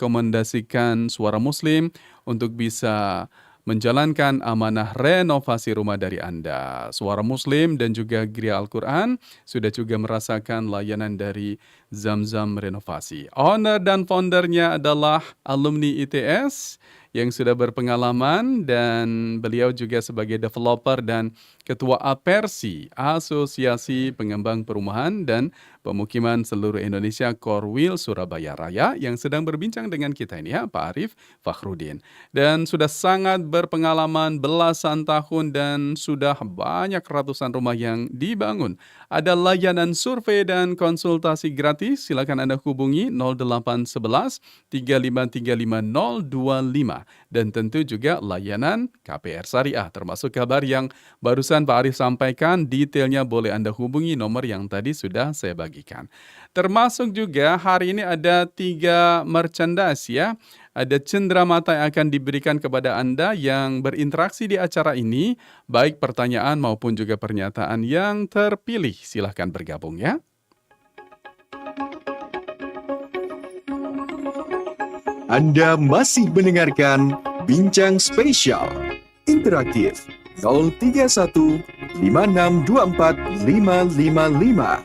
direkomendasikan Suara Muslim untuk bisa menjalankan amanah renovasi rumah dari Anda. Suara Muslim dan juga Gria Al-Quran sudah juga merasakan layanan dari Zamzam Renovasi. Owner dan foundernya adalah alumni ITS yang sudah berpengalaman dan beliau juga sebagai developer dan ketua Apersi, Asosiasi Pengembang Perumahan dan Pemukiman Seluruh Indonesia Korwil Surabaya Raya yang sedang berbincang dengan kita ini ya Pak Arif Fakhrudin. Dan sudah sangat berpengalaman belasan tahun dan sudah banyak ratusan rumah yang dibangun. Ada layanan survei dan konsultasi gratis. Silakan Anda hubungi 0811 3535 025. Sunnah. Dan tentu juga layanan KPR Syariah, termasuk kabar yang barusan Pak Arif sampaikan, detailnya boleh Anda hubungi nomor yang tadi sudah saya bagikan. Termasuk juga hari ini ada 3 merchandise ya. Ada cenderamata yang akan diberikan kepada Anda yang berinteraksi di acara ini, baik pertanyaan maupun juga pernyataan yang terpilih. Silahkan bergabung ya. Anda masih mendengarkan Bincang Spesial Interaktif 031 5624 555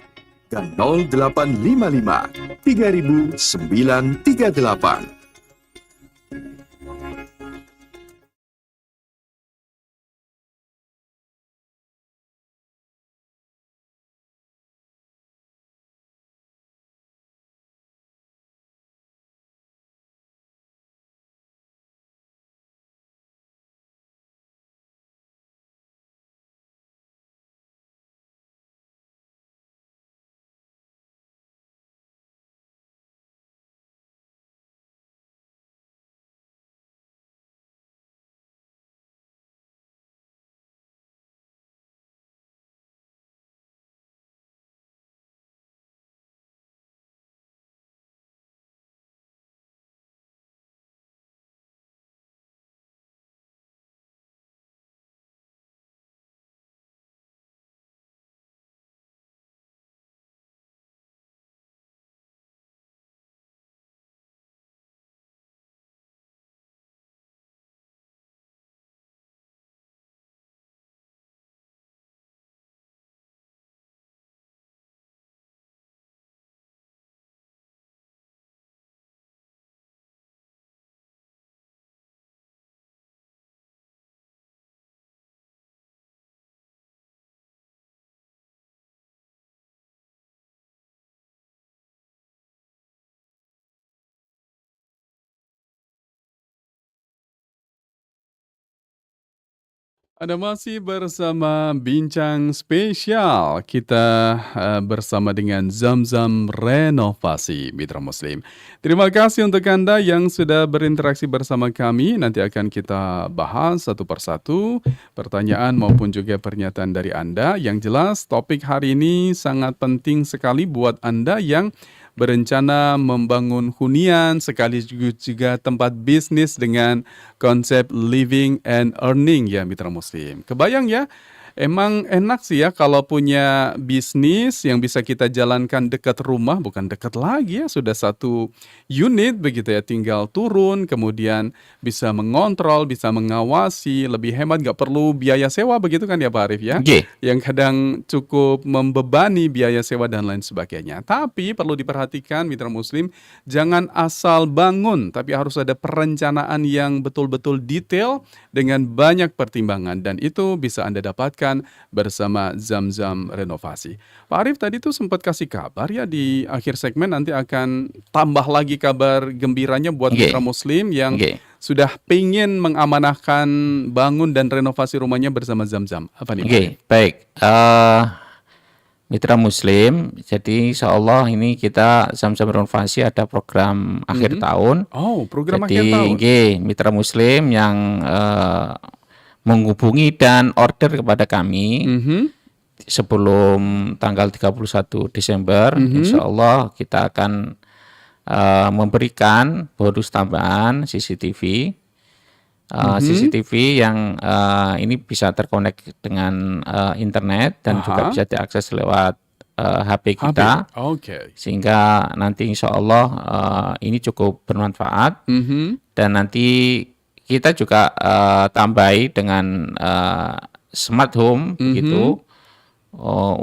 dan 0855 3938. Anda masih bersama Bincang Spesial. Kita bersama dengan Zamzam Renovasi Mitra Muslim. Terima kasih untuk Anda yang sudah berinteraksi bersama kami. Nanti akan kita bahas satu persatu pertanyaan maupun juga pernyataan dari Anda. Yang jelas topik hari ini sangat penting sekali buat Anda yang berencana membangun hunian sekaligus juga tempat bisnis dengan konsep living and earning ya Mitra Muslim. Kebayang ya, emang enak sih ya kalau punya bisnis yang bisa kita jalankan dekat rumah, bukan dekat lagi ya, sudah satu unit begitu ya, tinggal turun, kemudian bisa mengontrol, bisa mengawasi, lebih hemat, nggak perlu biaya sewa begitu kan ya Pak Arif ya? Nggih. Yang kadang cukup membebani biaya sewa dan lain sebagainya. Tapi perlu diperhatikan Mitra Muslim, jangan asal bangun, tapi harus ada perencanaan yang betul-betul detail dengan banyak pertimbangan, dan itu bisa Anda dapatkan bersama Zamzam Renovasi. Pak Arif tadi tuh sempat kasih kabar ya, di akhir segmen nanti akan tambah lagi kabar gembiranya buat Nggih. Mitra Muslim yang Nggih. sudah pengen mengamanahkan bangun dan renovasi rumahnya bersama Zamzam. Apa nih Pak? Oke, baik. Mitra Muslim, jadi insya Allah ini kita Zamzam Renovasi ada program akhir tahun. Oh, program Jadi, akhir tahun. nggih, Mitra Muslim yang menghubungi dan order kepada kami sebelum tanggal 31 Desember, insya Allah kita akan memberikan bonus tambahan CCTV. CCTV yang ini bisa terkonek dengan internet dan juga bisa diakses lewat HP kita, Oke. sehingga nanti insya Allah ini cukup bermanfaat. Dan nanti kita juga tambahi dengan smart home gitu,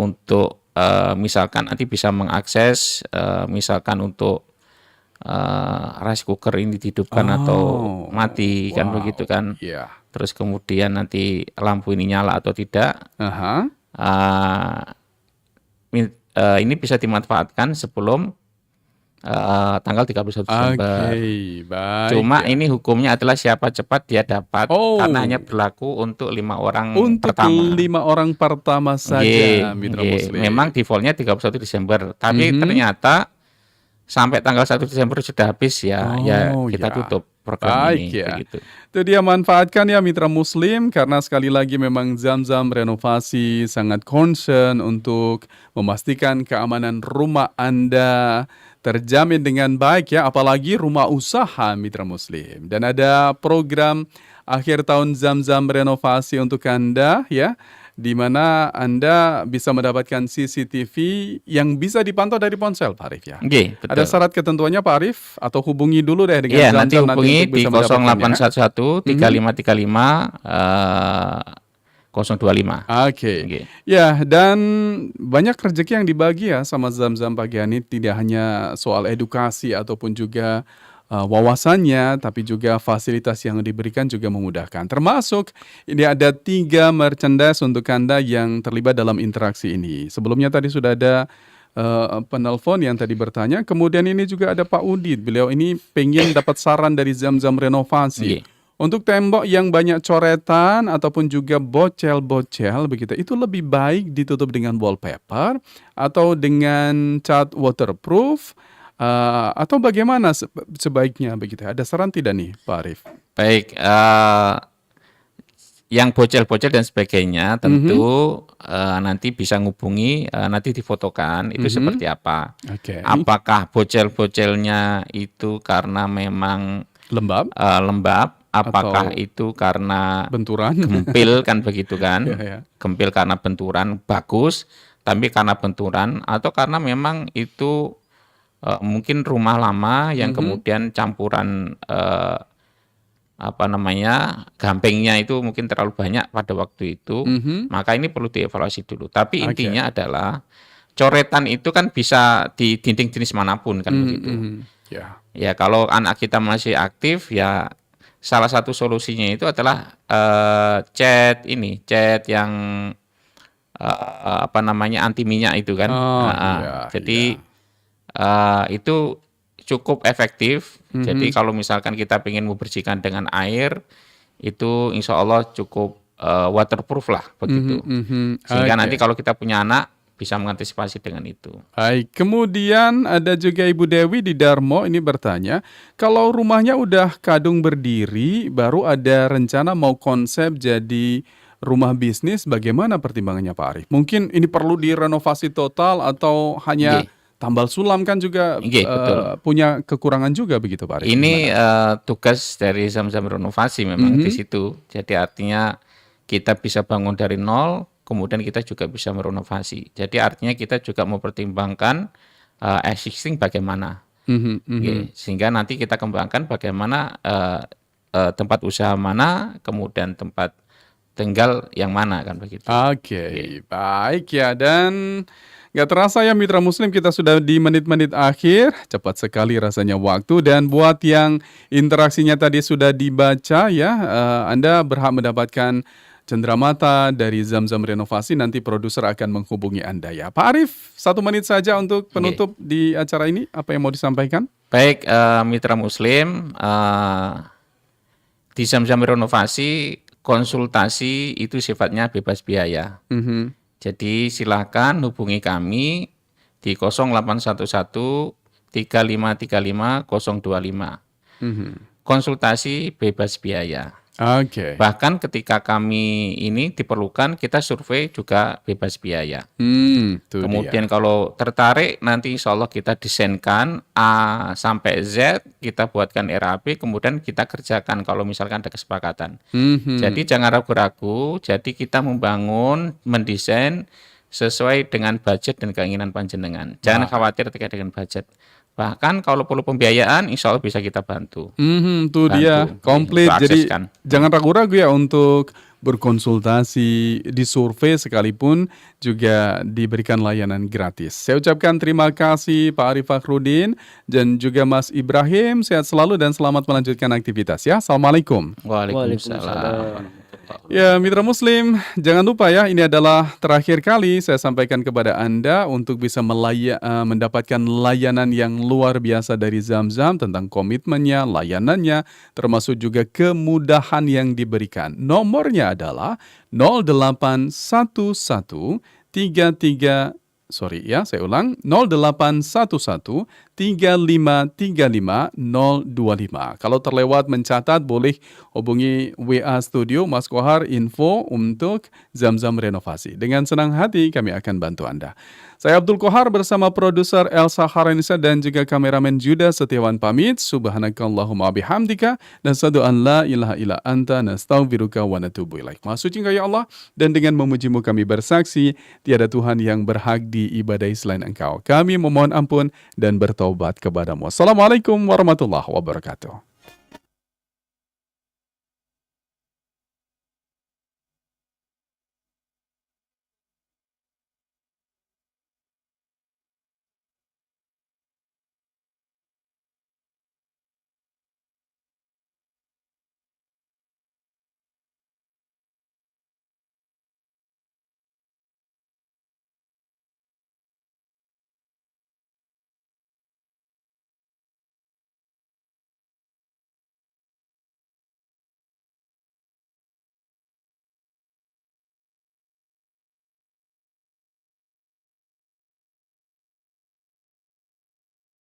untuk misalkan nanti bisa mengakses misalkan untuk rice cooker ini dihidupkan atau mati, kan begitu kan. Iya. Terus kemudian nanti lampu ini nyala atau tidak. Aha. Ini bisa dimanfaatkan sebelum tanggal 31 Desember. Oke, baik. Cuma ini hukumnya adalah siapa cepat dia dapat, karena hanya berlaku untuk 5 orang untuk pertama. 5 orang pertama saja, Nggih, Mitra nggih. Muslim. Memang defaultnya 31 Desember, tapi ternyata sampai tanggal 1 Desember sudah habis ya, ya kita tutup. program Baik ini. ya. Begitu. Itu dia, manfaatkan ya mitra muslim, karena sekali lagi memang Zamzam Renovasi sangat concern untuk memastikan keamanan rumah Anda terjamin dengan baik ya, apalagi rumah usaha mitra muslim. Dan ada program akhir tahun Zamzam Renovasi untuk Anda ya, di mana Anda bisa mendapatkan CCTV yang bisa dipantau dari ponsel, Pak Arif ya. Oke, Ada betul. syarat ketentuannya Pak Arif, atau hubungi dulu deh dengan Iya, nanti Zamzam hubungi untuk di bisa mendapatkannya. 0811 3535 025. Oke. Oke. Ya, dan banyak rezeki yang dibagi ya sama Zamzam pagi ini, tidak hanya soal edukasi ataupun juga wawasannya, tapi juga fasilitas yang diberikan juga memudahkan. Termasuk ini ada 3 merchandise untuk Anda yang terlibat dalam interaksi ini. Sebelumnya tadi sudah ada penelpon yang tadi bertanya. Kemudian ini juga ada Pak Udit. Beliau ini pengen dapat saran dari Zamzam Renovasi. Oke. Untuk tembok yang banyak coretan ataupun juga bocel-bocel begitu, itu lebih baik ditutup dengan wallpaper atau dengan cat waterproof, atau bagaimana sebaiknya begitu? Ada saran tidak nih, Pak Arif? Baik, yang bocel-bocel dan sebagainya tentu nanti bisa ngubungi, nanti difotokan itu seperti apa. Oke. Apakah bocel-bocelnya itu karena memang Lembab, lembab, apakah Atau itu karena benturan. gempil kan begitu kan? Ya, ya. Gempil karena benturan bagus, tapi karena benturan atau karena memang itu mungkin rumah lama yang kemudian campuran gampingnya itu mungkin terlalu banyak pada waktu itu, maka ini perlu dievaluasi dulu. Tapi intinya adalah coretan itu kan bisa di dinding jenis manapun kan begitu. Ya. Ya kalau anak kita masih aktif ya salah satu solusinya itu adalah cat yang anti minyak itu kan. Oh, Jadi itu cukup efektif. Jadi kalau misalkan kita ingin membersihkan dengan air, itu insya Allah cukup waterproof lah begitu. Sehingga nanti kalau kita punya anak bisa mengantisipasi dengan itu. Baik, kemudian ada juga Ibu Dewi di Darmo ini bertanya, kalau rumahnya udah kadung berdiri, baru ada rencana mau konsep jadi rumah bisnis, bagaimana pertimbangannya Pak Arif? Mungkin ini perlu direnovasi total atau hanya tambal sulam kan juga Betul. punya kekurangan juga begitu Pak Arif? Ini tugas dari Zamzam Renovasi memang di situ. Jadi artinya kita bisa bangun dari nol, kemudian kita juga bisa merenovasi. Jadi artinya kita juga mempertimbangkan existing bagaimana. Sehingga nanti kita kembangkan bagaimana tempat usaha mana, kemudian tempat tinggal yang mana kan begitu. Oke, baik ya, dan gak terasa ya mitra muslim, kita sudah di menit-menit akhir. Cepat sekali rasanya waktu, dan buat yang interaksinya tadi sudah dibaca ya, Anda berhak mendapatkan cenderamata dari Zamzam Renovasi. Nanti produser akan menghubungi Anda ya. Pak Arif, 1 menit saja untuk penutup di acara ini. Apa yang mau disampaikan? Baik, mitra muslim, di Zamzam Renovasi konsultasi itu sifatnya bebas biaya. Jadi silakan hubungi kami di 0811 3535 025. Konsultasi bebas biaya. Oke. Bahkan ketika kami ini diperlukan, kita survei juga bebas biaya. Itu Kemudian kalau tertarik, nanti insya Allah kita desainkan A sampai Z, kita buatkan RAP, kemudian kita kerjakan kalau misalkan ada kesepakatan. Jadi jangan ragu-ragu, jadi kita membangun, mendesain sesuai dengan budget dan keinginan panjenengan. Jangan khawatir terkait dengan budget. Bahkan kalau perlu pembiayaan, insya Allah bisa kita bantu. Itu dia, komplit. Jadi jangan ragu-ragu ya untuk berkonsultasi, disurvei sekalipun juga diberikan layanan gratis. Saya ucapkan terima kasih Pak Arif Fakhrudin dan juga Mas Ibrahim. Sehat selalu dan selamat melanjutkan aktivitas ya. Assalamualaikum. Waalaikumsalam. Ya, mitra muslim, jangan lupa ya, ini adalah terakhir kali saya sampaikan kepada Anda untuk bisa mendapatkan layanan yang luar biasa dari Zamzam tentang komitmennya, layanannya, termasuk juga kemudahan yang diberikan. Nomornya adalah 0811 33 0811 025. Kalau terlewat mencatat boleh hubungi WA Studio Mas Kohar info untuk Zamzam Renovasi. Dengan senang hati kami akan bantu Anda. Saya Abdul Kohar bersama produser Elsa Haranisa dan juga kameramen Juda Setiawan pamit. Subhanakallahumma bihamdika nasyhadu an la ilaha illa anta nastaghfiruka wa natubu ilaik. Maha suci Engkau ya Allah, dan dengan memujimu kami bersaksi tiada Tuhan yang berhak diibadahi selain Engkau. Kami memohon ampun dan bertaubat kepadamu. Assalamualaikum warahmatullahi wabarakatuh.